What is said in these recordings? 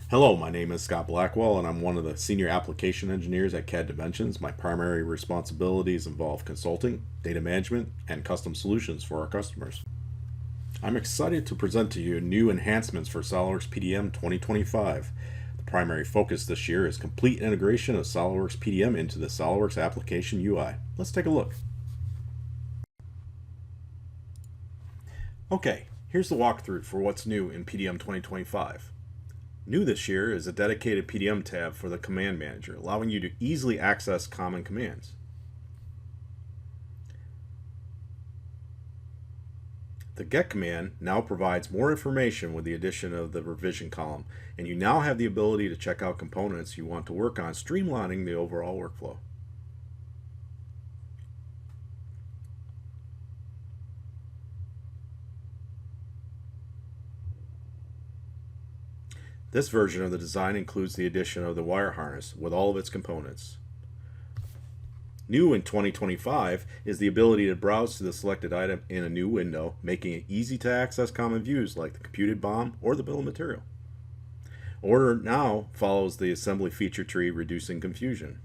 Hello, my name is Scott Blackwell, and I'm one of the senior application engineers at CAD Dimensions. My primary responsibilities involve consulting, data management, and custom solutions for our customers. I'm excited to present to you new enhancements for SOLIDWORKS PDM 2025. The primary focus this year is complete integration of SOLIDWORKS PDM into the SOLIDWORKS application UI. Let's take a look. Okay, here's the walkthrough for what's new in PDM 2025. New this year is a dedicated PDM tab for the Command Manager, allowing you to easily access common commands. The Get command now provides more information with the addition of the revision column, and you now have the ability to check out components you want to work on, streamlining the overall workflow. This version of the design includes the addition of the wire harness with all of its components. New in 2025 is the ability to browse to the selected item in a new window, making it easy to access common views like the computed BOM or the bill of material. Order now follows the assembly feature tree, reducing confusion.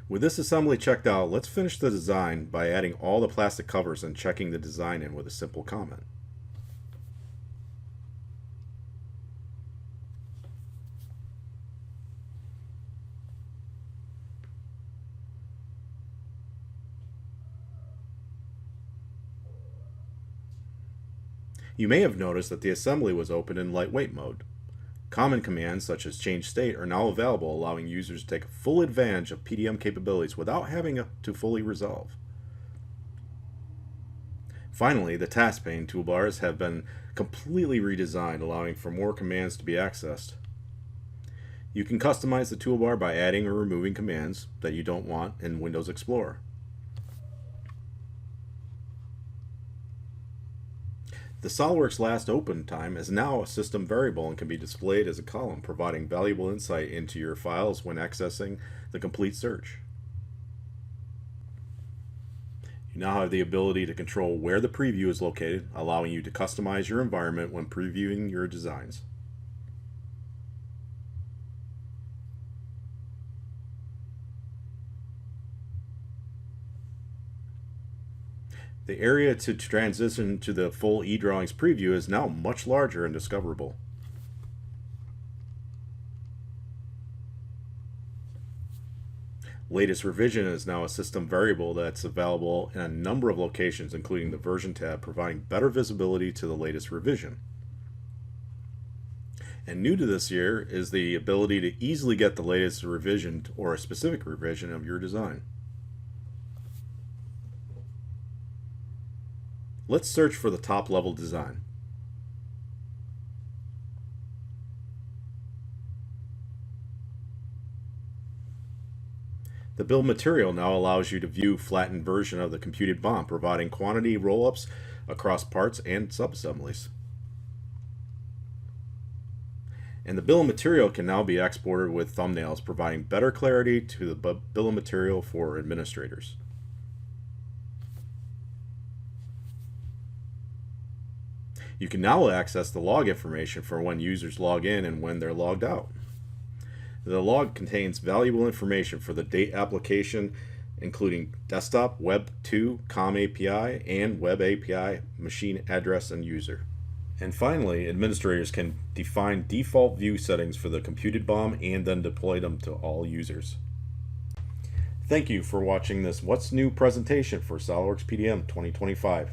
With this assembly checked out, let's finish the design by adding all the plastic covers and checking the design in with a simple comment. You may have noticed that the assembly was opened in lightweight mode. Common commands such as change state are now available, allowing users to take full advantage of PDM capabilities without having to fully resolve. Finally, the task pane toolbars have been completely redesigned, allowing for more commands to be accessed. You can customize the toolbar by adding or removing commands that you don't want in Windows Explorer. The SOLIDWORKS last open time is now a system variable and can be displayed as a column, providing valuable insight into your files when accessing the complete search. You now have the ability to control where the preview is located, allowing you to customize your environment when previewing your designs. The area to transition to the full eDrawings preview is now much larger and discoverable. Latest revision is now a system variable that's available in a number of locations, including the version tab, providing better visibility to the latest revision. And new to this year is the ability to easily get the latest revision or a specific revision of your design. Let's search for the top level design. The bill of material now allows you to view flattened version of the computed BOM, providing quantity roll-ups across parts and subassemblies. And the bill of material can now be exported with thumbnails, providing better clarity to the bill of material for administrators. You can now access the log information for when users log in and when they're logged out. The log contains valuable information for the date application, including desktop, Web 2, COM API, and Web API, machine address, and user. And finally, administrators can define default view settings for the computed BOM and then deploy them to all users. Thank you for watching this What's New presentation for SOLIDWORKS PDM 2025.